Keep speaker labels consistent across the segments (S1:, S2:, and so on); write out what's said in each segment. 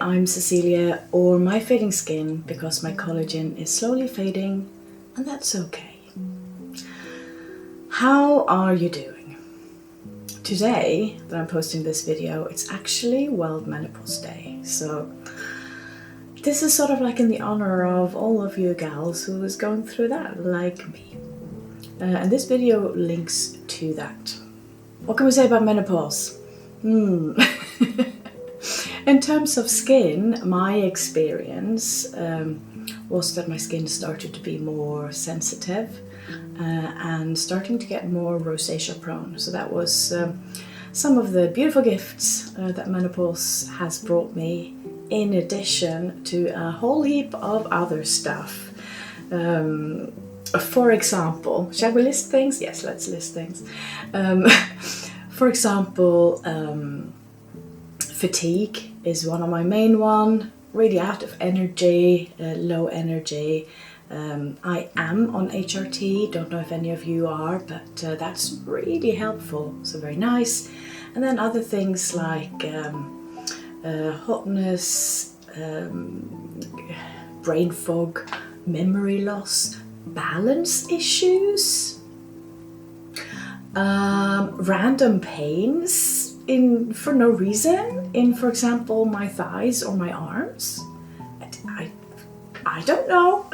S1: I'm Cecilia, or my fading skin, because my collagen is slowly fading, and that's okay. How are you doing? Today that I'm posting this video, it's actually World Menopause Day, so this is sort of like in the honor of all of you gals who is going through that, like me. And this video links to that. What can we say about menopause? In terms of skin, my experience was that my skin started to be more sensitive and starting to get more rosacea prone. So that was some of the beautiful gifts that menopause has brought me, in addition to a whole heap of other stuff. For example, shall we list things? Yes, let's list things. For example, fatigue is one of my main one, really out of energy, low energy. I am on HRT, don't know if any of you are, but that's really helpful, so very nice. And then other things like hotness, brain fog, memory loss, balance issues, random pains for no reason in, for example, my thighs or my arms. I don't know.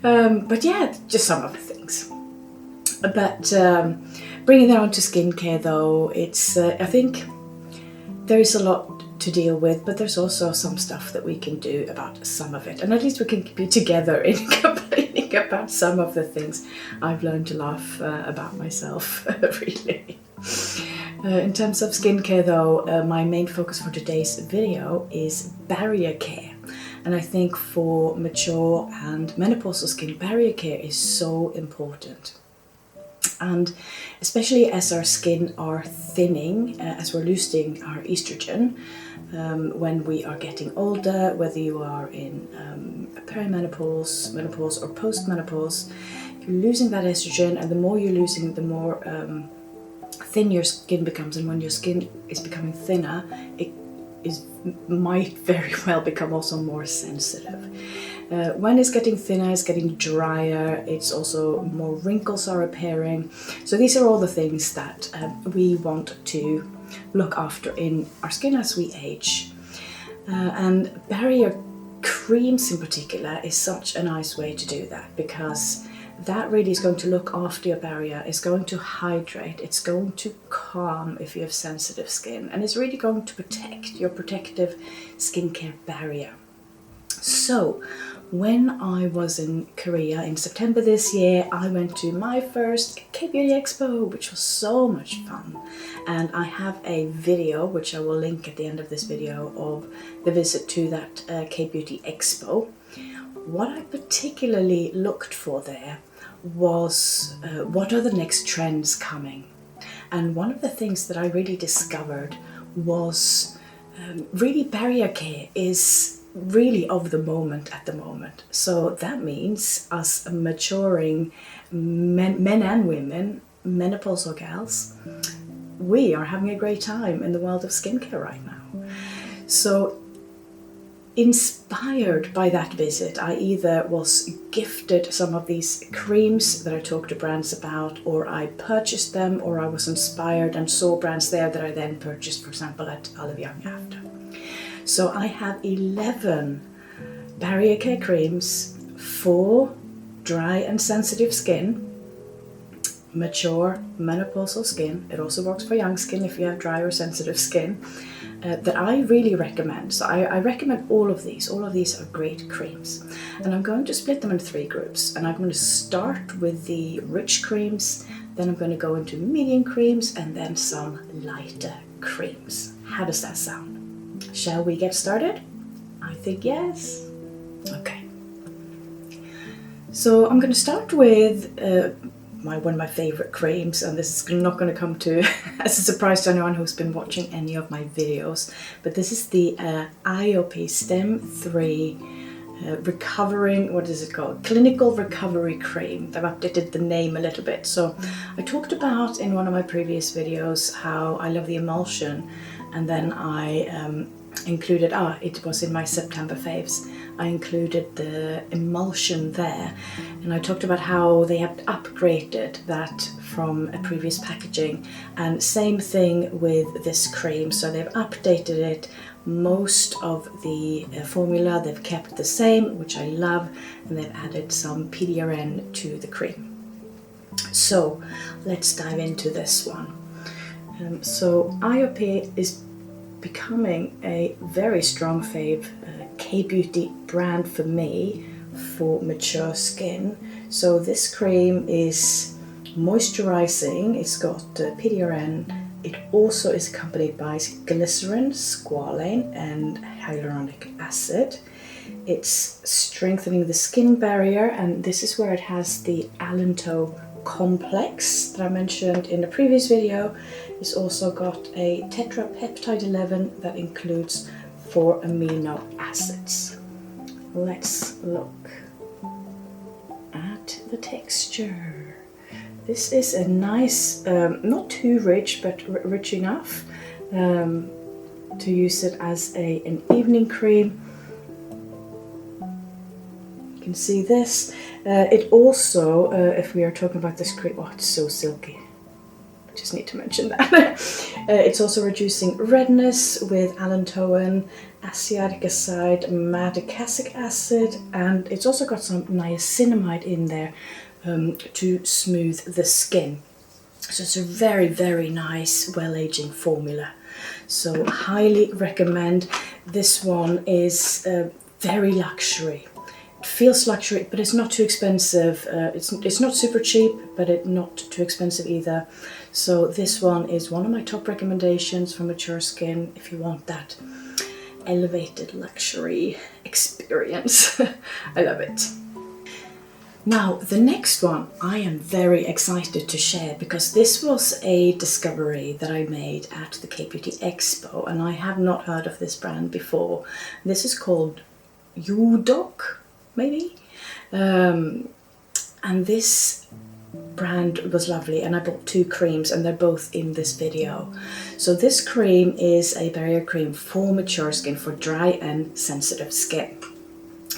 S1: But yeah, just some of the things. But bringing that on to skincare though, it's I think there is a lot to deal with, but there's also some stuff that we can do about some of it, and at least we can be together in complaining about some of the things I've learned to laugh about myself, really. In terms of skincare though, my main focus for today's video is barrier care. And I think for mature and menopausal skin, barrier care is so important. And especially as our skin are thinning, as we're losing our estrogen, when we are getting older, whether you are in perimenopause, menopause or postmenopause, you're losing that estrogen, and the more you're losing, the more thin your skin becomes. And when your skin is becoming thinner, it might very well become also more sensitive. When it's getting thinner, it's getting drier, it's also more wrinkles are appearing. So these are all the things that we want to look after in our skin as we age. And barrier creams in particular is such a nice way to do that, because that really is going to look after your barrier, it's going to hydrate, it's going to calm if you have sensitive skin, and it's really going to protect your protective skincare barrier. So when I was in Korea in September this year, I went to my first KBeauty Expo, which was so much fun. And I have a video, which I will link at the end of this video, of the visit to that KBeauty Expo. What I particularly looked for there was what are the next trends coming. And one of the things that I really discovered was really barrier care is really of the moment at the moment. So that means us maturing men and women, menopausal gals, we are having a great time in the world of skincare right now. So inspired by that visit, I either was gifted some of these creams that I talked to brands about, or I purchased them, or I was inspired and saw brands there that I then purchased, for example, at LUVUM after. So I have 11 barrier care creams for dry and sensitive skin, mature menopausal skin. It also works for young skin if you have dry or sensitive skin, that I really recommend. So I recommend all of these. All of these are great creams. And I'm going to split them into 3 groups. And I'm going to start with the rich creams, then I'm going to go into medium creams, and then some lighter creams. How does that sound? Shall we get started? I think yes. Okay. So I'm going to start with one of my favorite creams, and this is not going to come to as a surprise to anyone who's been watching any of my videos, but this is the IOPE Stem 3 recovering, what is it called? Clinical Recovery Cream. I've updated the name a little bit. So I talked about in one of my previous videos how I love the emulsion, and then I included, it was in my September faves, I included the emulsion there, and I talked about how they have upgraded that from a previous packaging, and same thing with this cream. So they've updated it. Most of the formula they've kept the same, which I love, and they've added some PDRN to the cream. So let's dive into this one. So IOPE is becoming a very strong fave KBeauty brand for me for mature skin. So this cream is moisturizing, it's got PDRN, it also is accompanied by glycerin, squalane and hyaluronic acid. It's strengthening the skin barrier, and this is where it has the allantoin complex that I mentioned in the previous video. It's also got a tetrapeptide 11 that includes 4 amino acids. Let's look at the texture. This is a nice, not too rich, but rich enough to use it as an evening cream. You can see this. It also, if we are talking about this cream, it's so silky. Just need to mention that. It's also reducing redness with allantoin, acetic acid, and it's also got some niacinamide in there to smooth the skin. So it's a very, very nice, well-aging formula. So highly recommend. This one is very luxury. It feels luxury, but it's not too expensive. It's not super cheap, but it's not too expensive either. So this one is one of my top recommendations for mature skin if you want that elevated luxury experience. I love it. Now the next one I am very excited to share, because this was a discovery that I made at the KBeauty Expo, and I have not heard of this brand before. This is called JOODOC, maybe, and this brand was lovely, and I bought 2 creams and they're both in this video. So this cream is a barrier cream for mature skin, for dry and sensitive skin.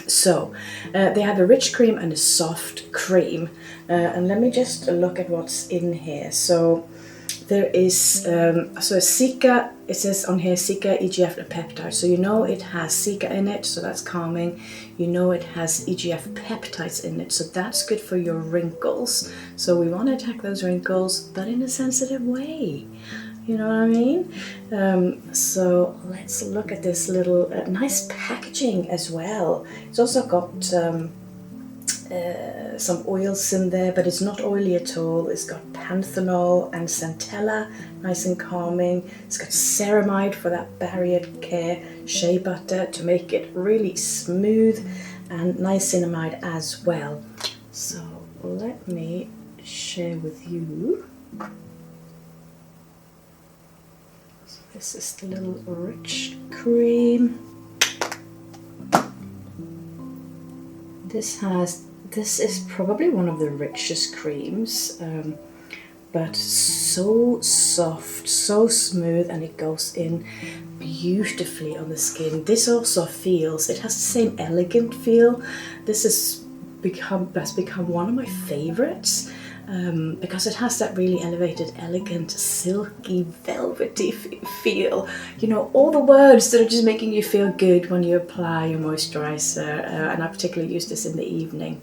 S1: So they have a rich cream and a soft cream, and let me just look at what's in here. So there is so Cica, it says on here Cica EGF and peptide. So you know it has Cica in it, so that's calming. You know it has EGF peptides in it, so that's good for your wrinkles. So we want to attack those wrinkles, but in a sensitive way. You know what I mean? So let's look at this little nice packaging as well. It's also got some oils in there, but it's not oily at all. It's got panthenol and centella, nice and calming. It's got ceramide for that barrier care, shea butter to make it really smooth, and niacinamide as well. So let me share with you. So this is the little rich cream. This is probably one of the richest creams, but so soft, so smooth, and it goes in beautifully on the skin. This also feels, it has the same elegant feel. This has become one of my favorites, because it has that really elevated, elegant, silky, velvety feel. You know, all the words that are just making you feel good when you apply your moisturizer, and I particularly use this in the evening.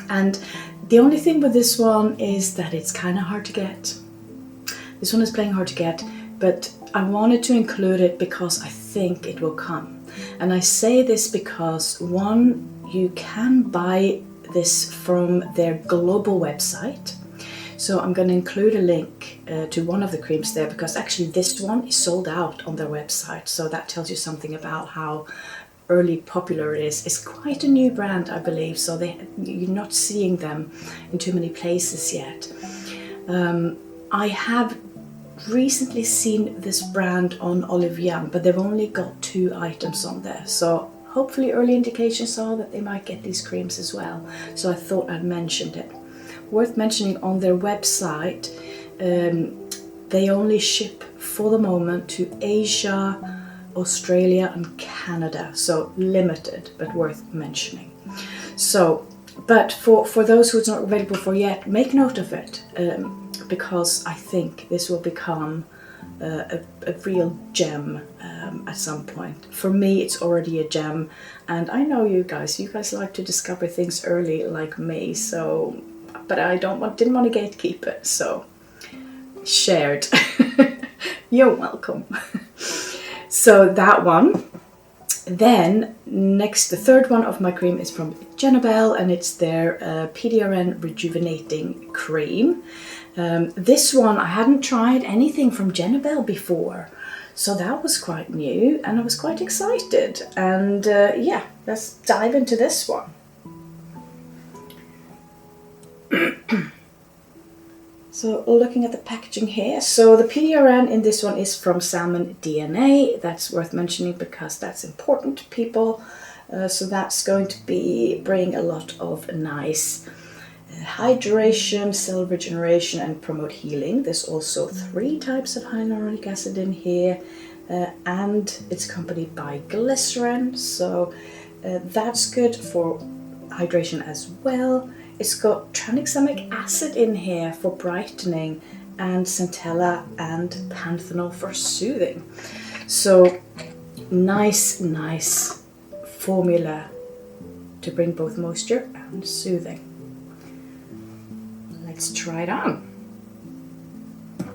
S1: And the only thing with this one is that it's kind of hard to get. This one is playing hard to get, but I wanted to include it because I think it will come. And I say this because, one, you can buy this from their global website. So I'm going to include a link to one of the creams there, because actually this one is sold out on their website. So that tells you something about how early popular it is. It's quite a new brand, I believe, so you're not seeing them in too many places yet. I have recently seen this brand on Olive Young, but they've only got 2 items on there. So hopefully early indications are that they might get these creams as well. So I thought I'd mention it. Worth mentioning, on their website, They only ship for the moment to Asia, Australia and Canada, so limited but worth mentioning. So, but for those who it's not available for yet, make note of it, because I think this will become a real gem at some point. For me, it's already a gem, and I know you guys like to discover things early like me, so, but I didn't want to gatekeep it, so shared. You're welcome. So that one. Then next, the third one of my cream is from JENABELLE, and it's their PDRN Rejuvenating Cream. This one, I hadn't tried anything from JENABELLE before, so that was quite new and I was quite excited. And yeah, let's dive into this one. So looking at the packaging here, so the PDRN in this one is from salmon DNA. That's worth mentioning because that's important to people. So that's going to bring a lot of nice hydration, cell regeneration and promote healing. There's also 3 types of hyaluronic acid in here, and it's accompanied by glycerin, so that's good for hydration as well. It's got tranexamic acid in here for brightening, and centella and panthenol for soothing. So nice formula to bring both moisture and soothing. Let's try it on.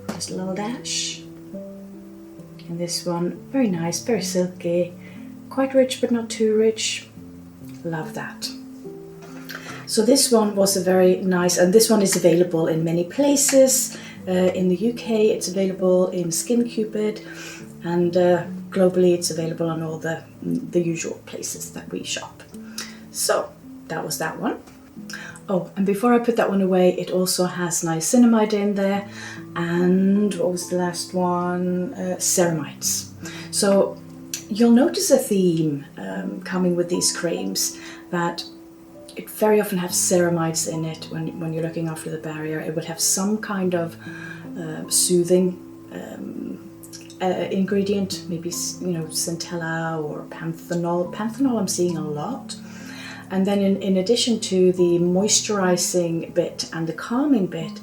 S1: Just a little dash. And this one, very nice, very silky, quite rich but not too rich. Love that. So this one was a very nice, and this one is available in many places. In the UK it's available in Skin Cupid, and globally it's available on all the usual places that we shop. So that was that one. Oh, and before I put that one away, it also has niacinamide in there, and what was the last one? Ceramides. So you'll notice a theme coming with these creams, that it very often have ceramides in it. When you're looking after the barrier, it would have some kind of soothing ingredient, maybe centella or panthenol. Panthenol I'm seeing a lot. And then in addition to the moisturizing bit and the calming bit,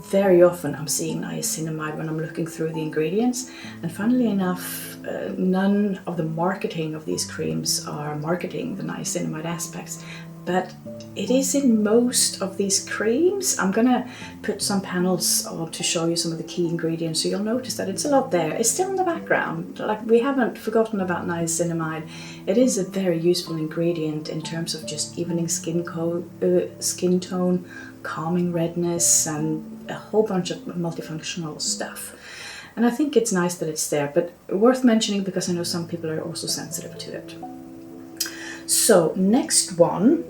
S1: very often I'm seeing niacinamide when I'm looking through the ingredients. And funnily enough, none of the marketing of these creams are marketing the niacinamide aspects, but it is in most of these creams. I'm gonna put some panels on to show you some of the key ingredients, so you'll notice that it's a lot there. It's still in the background, like we haven't forgotten about niacinamide. It is a very useful ingredient in terms of just evening skin tone, calming redness, and a whole bunch of multifunctional stuff. And I think it's nice that it's there, but worth mentioning because I know some people are also sensitive to it. So next one,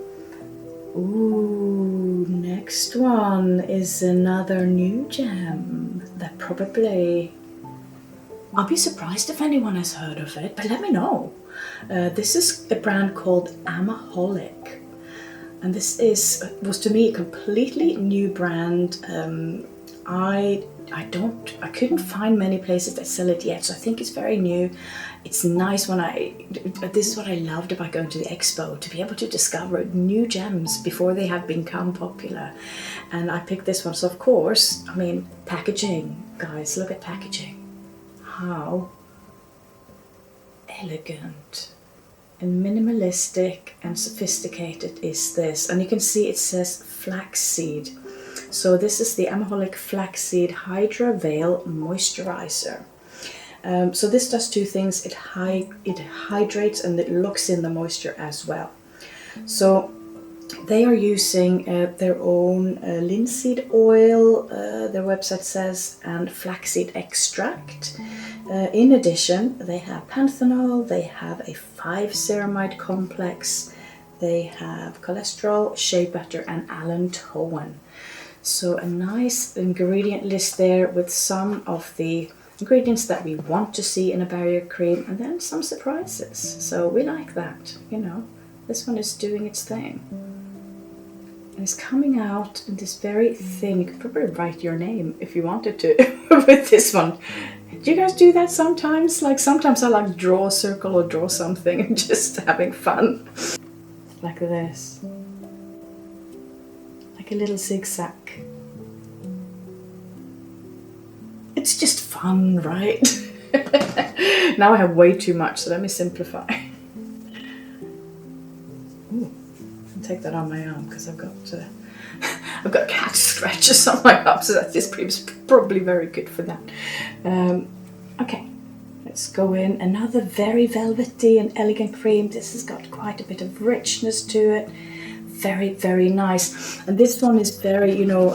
S1: next one is another new gem that probably, I'll be surprised if anyone has heard of it, but let me know. This is a brand called Amaholic, and this was to me a completely new brand. I couldn't find many places that sell it yet, so I think it's very new. It's nice this is what I loved about going to the expo, to be able to discover new gems before they have become popular. And I picked this one, so of course, I mean, packaging, guys, look at packaging. How elegant and minimalistic and sophisticated is this? And you can see it says flaxseed. So this is the Amaholic Flaxseed Hydra Veil Moisturizer. So this does 2 things. It hydrates and it locks in the moisture as well. So they are using their own linseed oil, their website says, and flaxseed extract. In addition, they have panthenol, they have a 5-ceramide complex, they have cholesterol, shea butter and allantoin. So a nice ingredient list there with some of the ingredients that we want to see in a barrier cream, and then some surprises. So we like that, you know. This one is doing its thing. And it's coming out in this very thin, you could probably write your name if you wanted to with this one. Do you guys do that sometimes? Like sometimes I like draw a circle or draw something and just having fun. Like this. Like a little zigzag. It's just fun, right? Now I have way too much, so let me simplify. Ooh, I'll take that on my arm because I've got cat scratches on my arm, so that this cream is probably very good for that. Okay, let's go in. Another very velvety and elegant cream. This has got quite a bit of richness to it. Very, very nice. And this one is very, you know,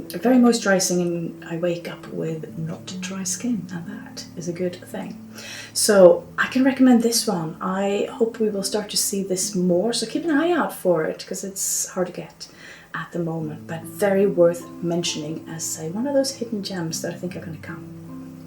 S1: very moisturizing, and I wake up with not dry skin, and that is a good thing. So I can recommend this one. I hope we will start to see this more, so keep an eye out for it because it's hard to get at the moment, but very worth mentioning as one of those hidden gems that I think are going to come.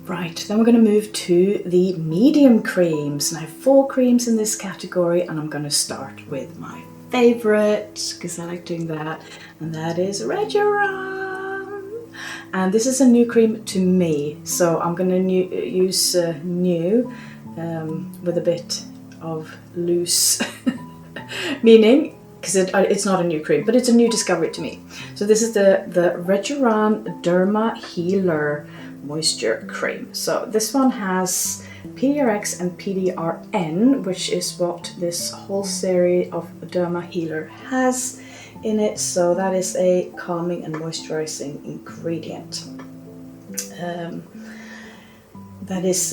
S1: Right, then we're going to move to the medium creams, and I have 4 creams in this category, and I'm going to start with my favorite because I like doing that, and that is REJURAN. And this is a new cream to me, so I'm going to use new with a bit of loose meaning, because it's not a new cream, but it's a new discovery to me. So this is the REJURAN Derma Healer Moisture Cream. So this one has PDRX and PDRN, which is what this whole series of Derma Healer has in it. So that is a calming and moisturizing ingredient. That is,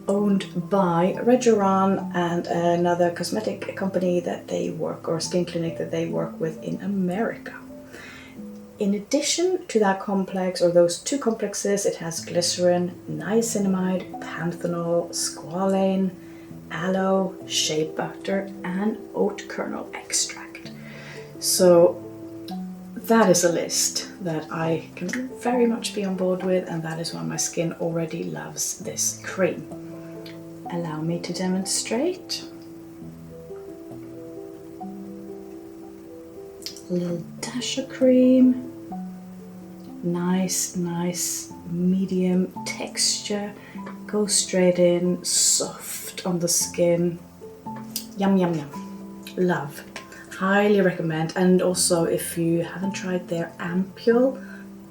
S1: owned by REJURAN and another cosmetic company that they work, or skin clinic that they work with in America. In addition to that complex, or those 2 complexes, it has glycerin, niacinamide, panthenol, squalane, aloe, shea butter, and oat kernel extract. So that is a list that I can very much be on board with, and that is why my skin already loves this cream. Allow me to demonstrate. A little dash of cream. Nice medium texture. Go straight in, soft on the skin. Yum, yum, yum. Love. Highly recommend. And also, if you haven't tried their ampule,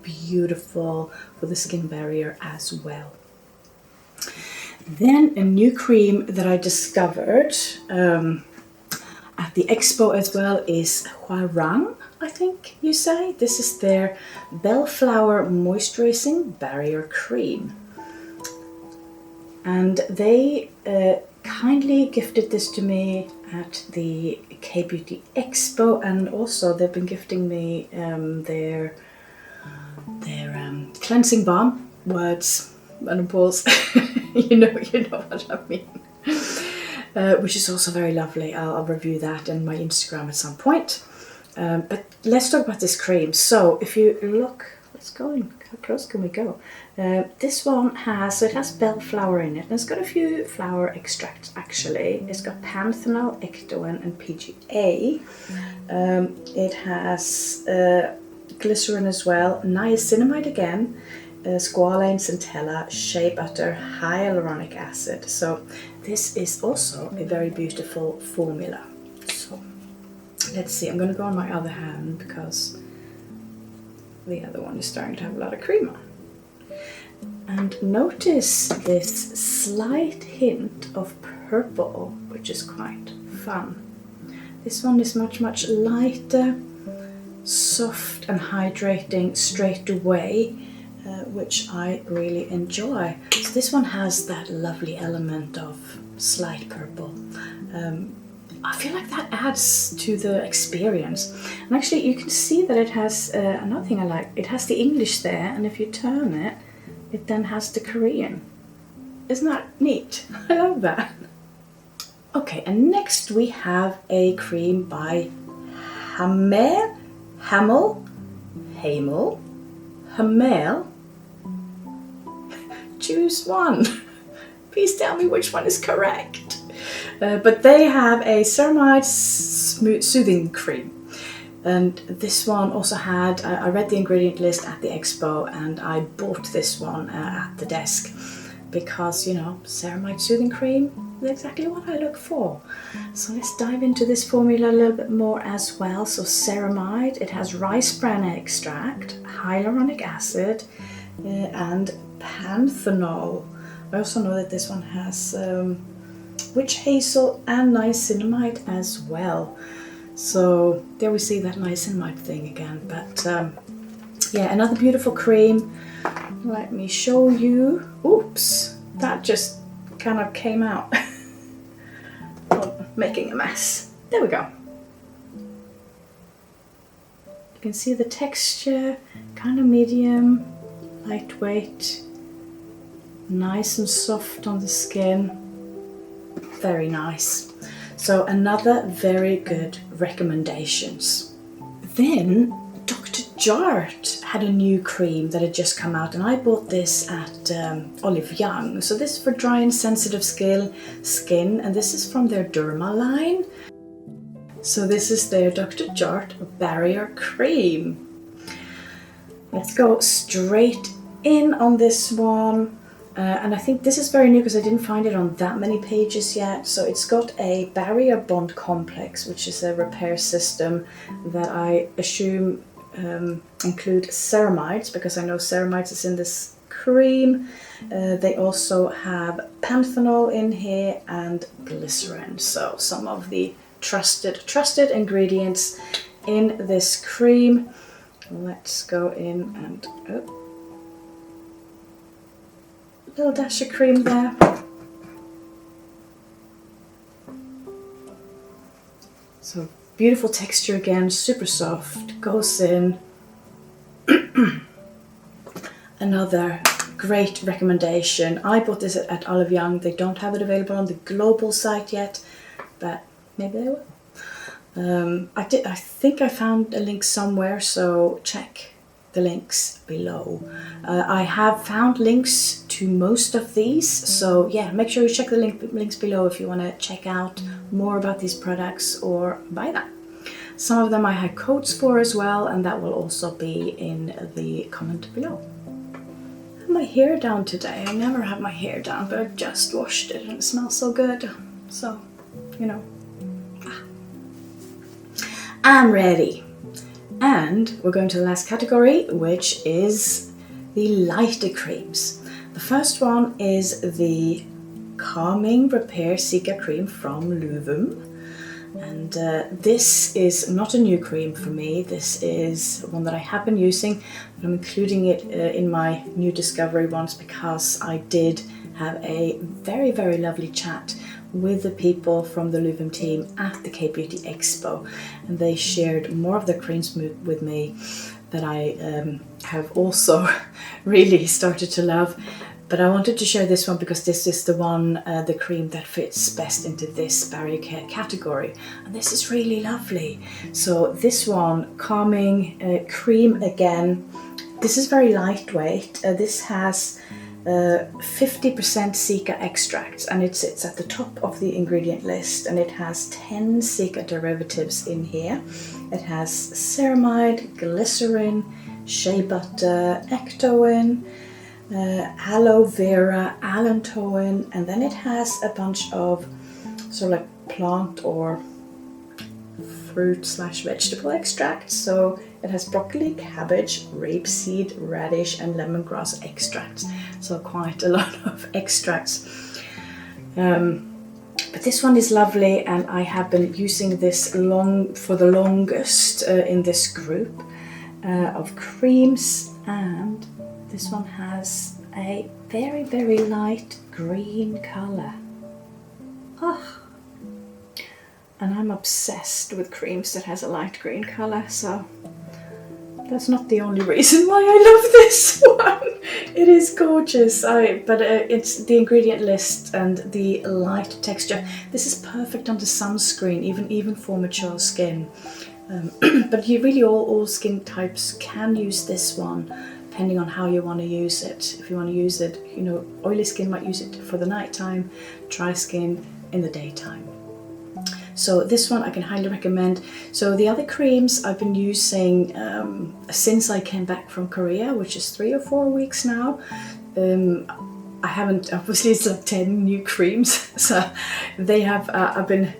S1: beautiful for the skin barrier as well. Then a new cream that I discovered at the expo as well is HWARANG, I think you say. This is their Bellflower Moisturizing Barrier Cream. And they kindly gifted this to me at the KBeauty expo, and also they've been gifting me their cleansing balm. Words, menopause. you know what I mean. Which is also very lovely. I'll review that in my Instagram at some point. But let's talk about this cream. So if you look, let's go in. How close can we go? This one has, so it has bellflower in it. And it's got a few flower extracts actually. It's got panthenol, ectoin, and PGA. It has glycerin as well, niacinamide again, squalane, centella, shea butter, hyaluronic acid. So this is also a very beautiful formula. So let's see, I'm going to go on my other hand because the other one is starting to have a lot of cream on. And notice this slight hint of purple, which is quite fun. This one is much lighter, soft and hydrating straight away, which I really enjoy. So this one has that lovely element of slight purple. I feel like that adds to the experience. And actually you can see that it has, another thing I like, it has the English there, and if you turn it, it then has the Korean. Isn't that neat? I love that. Okay, and next we have a cream by HAMEL, HAMEL. Choose one. Please tell me which one is correct. But they have a ceramide smooth soothing cream. And this one also had, I read the ingredient list at the expo and I bought this one at the desk because, you know, ceramide soothing cream is exactly what I look for. So let's dive into this formula a little bit more as well. So ceramide, it has rice bran extract, hyaluronic acid, and panthenol. I also know that this one has witch hazel and niacinamide as well. So there we see that niacinamide thing again. But yeah, another beautiful cream. Let me show you. Oops, that just kind of came out. Oh, making a mess. There we go. You can see the texture, kind of medium, lightweight, nice and soft on the skin. Very nice. So another very good recommendations. Then Dr. JART had a new cream that had just come out, and I bought this at Olive Young. So this is for dry and sensitive skin, and this is from their Derma line. So this is their Dr. JART Barrier Cream. Let's go straight in on this one. And I think this is very new because I didn't find it on that many pages yet. So it's got a barrier bond complex, which is a repair system that I assume include ceramides, because I know ceramides is in this cream. They also have panthenol in here and glycerin. So some of the trusted ingredients in this cream. Let's go in and little dash of cream there. So beautiful texture again, super soft, goes in. Another great recommendation. I bought this at Olive Young. They don't have it available on the global site yet, but maybe they will. I think I found a link somewhere, so check the links below. I have found links to most of these, so yeah, make sure you check the links below if you want to check out more about these products or buy them. Some of them I had codes for as well, and that will also be in the comment below. I have my hair down today. I never have my hair down, but I just washed it and it smells so good. So, you know, I'm ready. And we're going to the last category, which is the lighter creams. The first one is the Calming Repair Cica cream from LUVUM. And this is not a new cream for me. This is one that I have been using, but I'm including it in my new discovery ones because I did have a very, very lovely chat with the people from the LUVUM team at the KBeauty Expo, and they shared more of their creams with me that I have also really started to love. But I wanted to share this one because this is the one, the cream that fits best into this barrier care category, and this is really lovely. So this one, Calming cream again, this is very lightweight. This has 50% Cica extracts, and it sits at the top of the ingredient list, and it has 10 Cica derivatives in here. It has ceramide, glycerin, shea butter, ectoin, aloe vera, allantoin, and then it has a bunch of sort of like plant or fruit/vegetable extracts. So it has broccoli, cabbage, rapeseed, radish, and lemongrass extracts. So quite a lot of extracts. But this one is lovely, and I have been using this for the longest in this group of creams. And this one has a very, very light green color. Oh. And I'm obsessed with creams that has a light green color, so that's not the only reason why I love this one. It is gorgeous, but it's the ingredient list and the light texture. This is perfect under sunscreen, even for mature skin. But you really all skin types can use this one, depending on how you want to use it. If you want to use it, you know, oily skin might use it for the nighttime, dry skin in the daytime. So this one I can highly recommend. So the other creams I've been using since I came back from Korea, which is 3 or 4 weeks now. I haven't, obviously it's like 10 new creams, so they have, I've been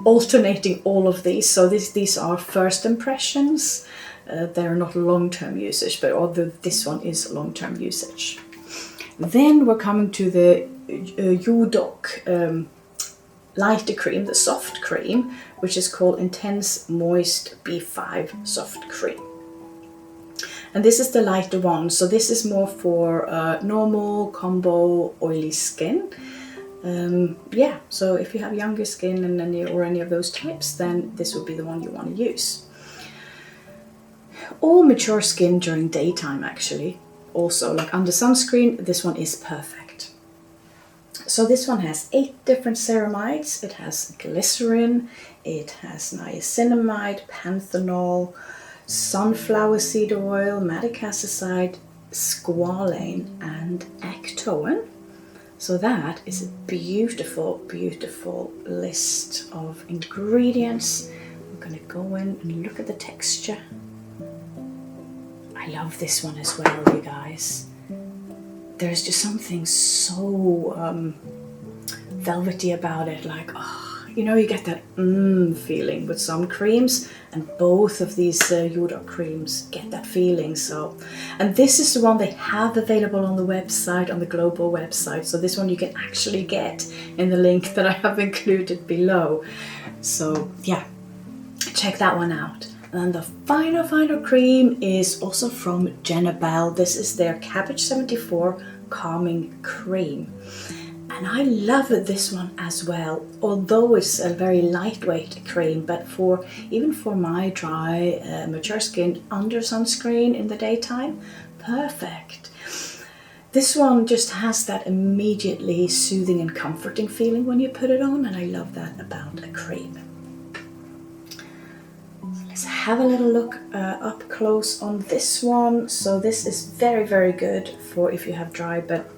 S1: alternating all of these. So these are first impressions. They're not long-term usage, but although this one is long-term usage. Then we're coming to the JOODOC lighter cream, the soft cream, which is called Intense Moist B5 Soft Cream. And this is the lighter one, so this is more for normal, combo, oily skin. Yeah, so if you have younger skin and any of those types, then this would be the one you want to use. All mature skin during daytime, actually. Also, like under sunscreen, this one is perfect. So this one has 8 different ceramides. It has glycerin, it has niacinamide, panthenol, sunflower seed oil, madecassoside, squalane, and acetoin. So that is a beautiful, beautiful list of ingredients. I'm gonna go in and look at the texture. I love this one as well, you guys. There's just something so velvety about it, like, oh, you know, you get that feeling with some creams, and both of these JOODOC creams get that feeling. So, and this is the one they have available on the website, on the global website. So this one you can actually get in the link that I have included below. So yeah, check that one out. And the final cream is also from GENABELLE. This is their Cabbage 74 Calming Cream. And I love this one as well, although it's a very lightweight cream, but even for my dry, mature skin under sunscreen in the daytime, perfect. This one just has that immediately soothing and comforting feeling when you put it on, and I love that about a cream. Let's have a little look up close on this one. So this is very, very good for if you have dry but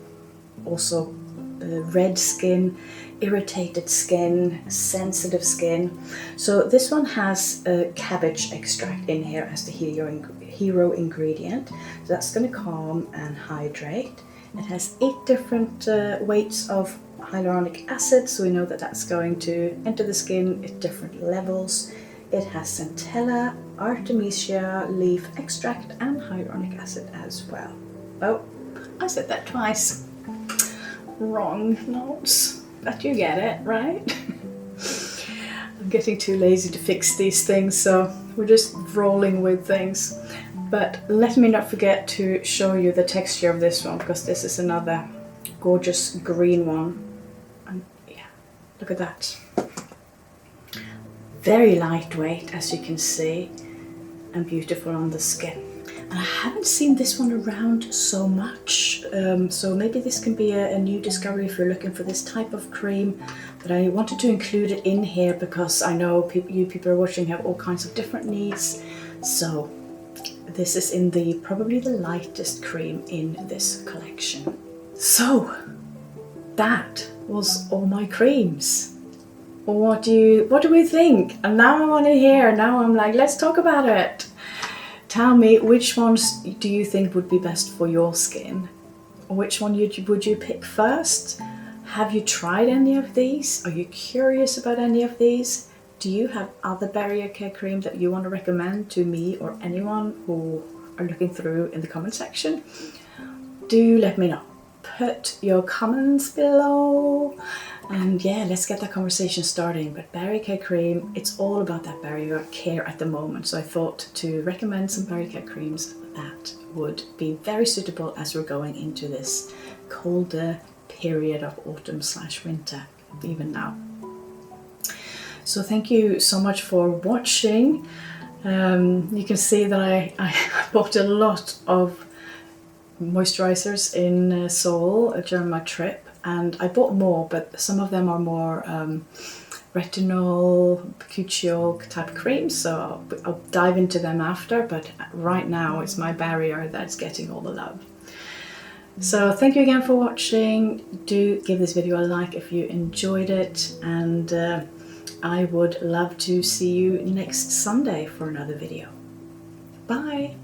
S1: also red skin, irritated skin, sensitive skin. So this one has cabbage extract in here as the hero ingredient. So that's going to calm and hydrate. It has 8 different weights of hyaluronic acid, so we know that that's going to enter the skin at different levels. It has centella, artemisia leaf extract, and hyaluronic acid as well. Oh, I said that twice. Wrong notes, but you get it, right? I'm getting too lazy to fix these things, so we're just rolling with things. But let me not forget to show you the texture of this one, because this is another gorgeous green one. And yeah, look at that. Very lightweight, as you can see, and beautiful on the skin. And I haven't seen this one around so much, so maybe this can be a new discovery if you're looking for this type of cream. But I wanted to include it in here because I know you people are watching have all kinds of different needs. So this is in probably the lightest cream in this collection. So that was all my creams. What do we think? And now I want to hear. Now I'm like, let's talk about it. Tell me, which ones do you think would be best for your skin? Or which one would you pick first? Have you tried any of these? Are you curious about any of these? Do you have other barrier care cream that you want to recommend to me or anyone who are looking through in the comment section? Do let me know. Put your comments below. And yeah, let's get that conversation starting. But barrier care cream, it's all about that barrier care at the moment. So I thought to recommend some barrier care creams that would be very suitable as we're going into this colder period of autumn/winter, even now. So thank you so much for watching. You can see that I bought a lot of moisturizers in Seoul during my trip. And I bought more, but some of them are more retinol, cuticle type creams, so I'll dive into them after, but right now it's my barrier that's getting all the love. So thank you again for watching. Do give this video a like if you enjoyed it, and I would love to see you next Sunday for another video. Bye!